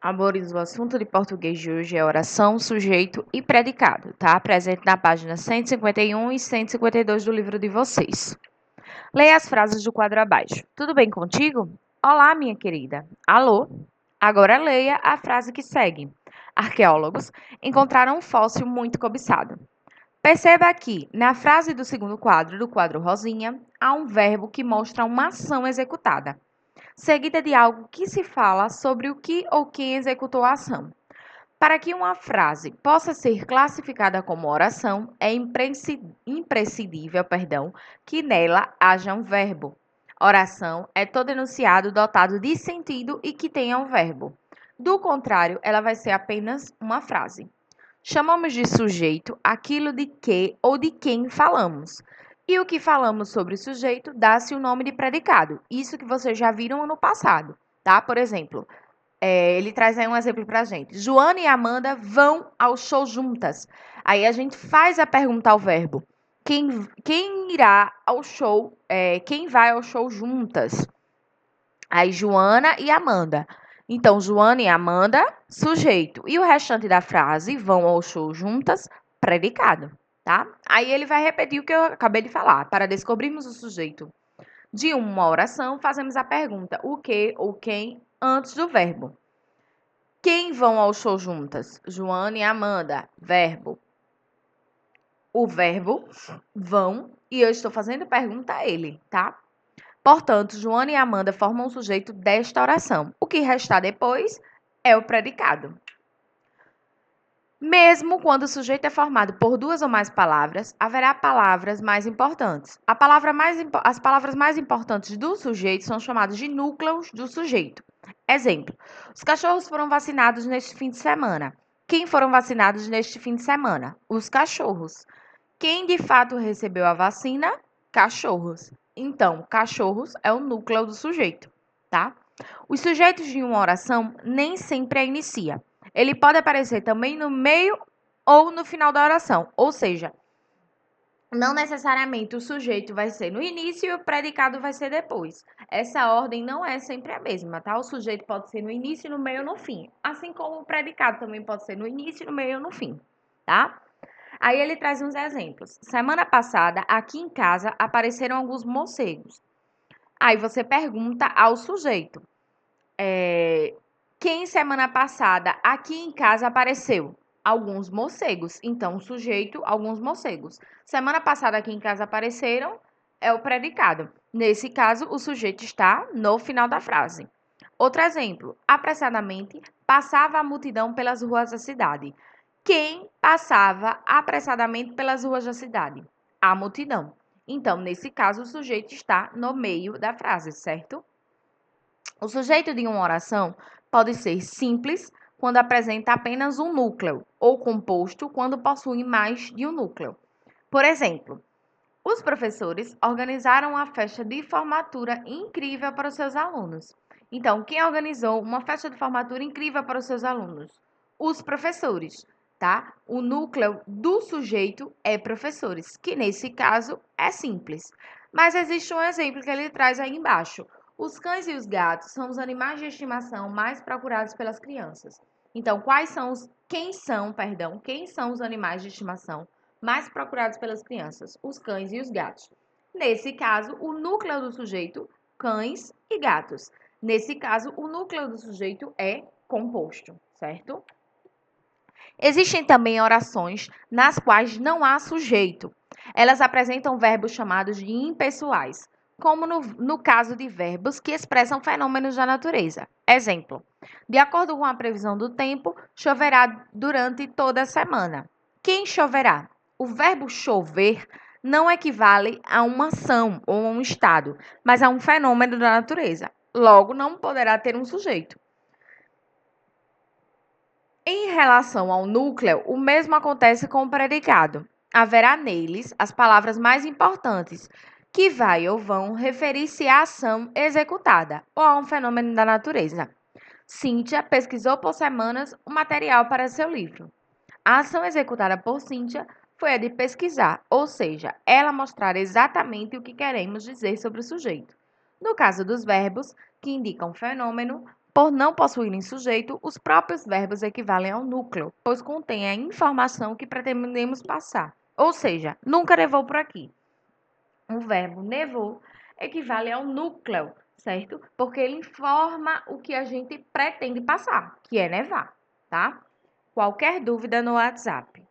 Amores, o assunto de português de hoje é oração, sujeito e predicado, tá? Presente na página 151 e 152 do livro de vocês. Leia as frases do quadro abaixo. Tudo bem contigo? Olá, minha querida. Alô? Agora leia a frase que segue. Arqueólogos encontraram um fóssil muito cobiçado. Perceba aqui, na frase do segundo quadro, do quadro rosinha, há um verbo que mostra uma ação executada, seguida de algo que se fala sobre o que ou quem executou a ação. Para que uma frase possa ser classificada como oração, é imprescindível, que nela haja um verbo. Oração é todo enunciado dotado de sentido e que tenha um verbo. Do contrário, ela vai ser apenas uma frase. Chamamos de sujeito aquilo de que ou de quem falamos. E o que falamos sobre o sujeito dá-se o nome de predicado. Isso que vocês já viram no passado, tá? Por exemplo, ele traz aí um exemplo pra gente. Joana e Amanda vão ao show juntas. Aí a gente faz a pergunta ao verbo. Quem irá ao show? Quem vai ao show juntas? Aí Joana e Amanda. Então, Joana e Amanda, sujeito. E o restante da frase, vão ao show juntas, predicado, tá? Aí ele vai repetir o que eu acabei de falar. Para descobrirmos o sujeito de uma oração, fazemos a pergunta o que ou quem antes do verbo. Quem vão ao show juntas? Joana e Amanda. Verbo. O verbo vão e eu estou fazendo pergunta a ele, tá? Portanto, Joana e Amanda formam o sujeito desta oração. O que restar depois é o predicado. Mesmo quando o sujeito é formado por duas ou mais palavras, haverá palavras mais importantes. As palavras mais importantes do sujeito são chamadas de núcleos do sujeito. Exemplo: os cachorros foram vacinados neste fim de semana. Quem foram vacinados neste fim de semana? Os cachorros. Quem de fato recebeu a vacina? Cachorros. Então, cachorros é o núcleo do sujeito, tá? Os sujeitos de uma oração nem sempre a inicia. Ele pode aparecer também no meio ou no final da oração, ou seja, não necessariamente o sujeito vai ser no início e o predicado vai ser depois. Essa ordem não é sempre a mesma, tá? O sujeito pode ser no início, no meio ou no fim. Assim como o predicado também pode ser no início, no meio ou no fim, tá? Aí ele traz uns exemplos. Semana passada, aqui em casa, apareceram alguns morcegos. Aí você pergunta ao sujeito. Quem semana passada aqui em casa apareceu? Alguns morcegos. Então, o sujeito, alguns morcegos. Semana passada aqui em casa apareceram é o predicado. Nesse caso, o sujeito está no final da frase. Outro exemplo. Apressadamente, passava a multidão pelas ruas da cidade. Quem passava apressadamente pelas ruas da cidade? A multidão. Então, nesse caso, o sujeito está no meio da frase, certo? O sujeito de uma oração pode ser simples quando apresenta apenas um núcleo, ou composto quando possui mais de um núcleo. Por exemplo, os professores organizaram uma festa de formatura incrível para os seus alunos. Então, quem organizou uma festa de formatura incrível para os seus alunos? Os professores, tá? O núcleo do sujeito é professores, que nesse caso é simples. Mas existe um exemplo que ele traz aí embaixo. Os cães e os gatos são os animais de estimação mais procurados pelas crianças. Então, quem são os animais de estimação mais procurados pelas crianças? Os cães e os gatos. Nesse caso, o núcleo do sujeito, cães e gatos. Nesse caso, o núcleo do sujeito é composto, certo? Existem também orações nas quais não há sujeito. Elas apresentam verbos chamados de impessoais, como no caso de verbos que expressam fenômenos da natureza. Exemplo: de acordo com a previsão do tempo, choverá durante toda a semana. Quem choverá? O verbo chover não equivale a uma ação ou a um estado, mas a um fenômeno da natureza. Logo, não poderá ter um sujeito. Em relação ao núcleo, o mesmo acontece com o predicado. Haverá neles as palavras mais importantes, que vai ou vão referir-se à ação executada ou a um fenômeno da natureza. Cíntia pesquisou por semanas o material para seu livro. A ação executada por Cíntia foi a de pesquisar, ou seja, ela mostrar exatamente o que queremos dizer sobre o sujeito. No caso dos verbos, que indicam fenômeno, Por não possuírem sujeito, os próprios verbos equivalem ao núcleo, pois contém a informação que pretendemos passar. Ou seja, nunca nevou por aqui. O verbo nevou equivale ao núcleo, certo? Porque ele informa o que a gente pretende passar, que é nevar, tá? Qualquer dúvida no WhatsApp.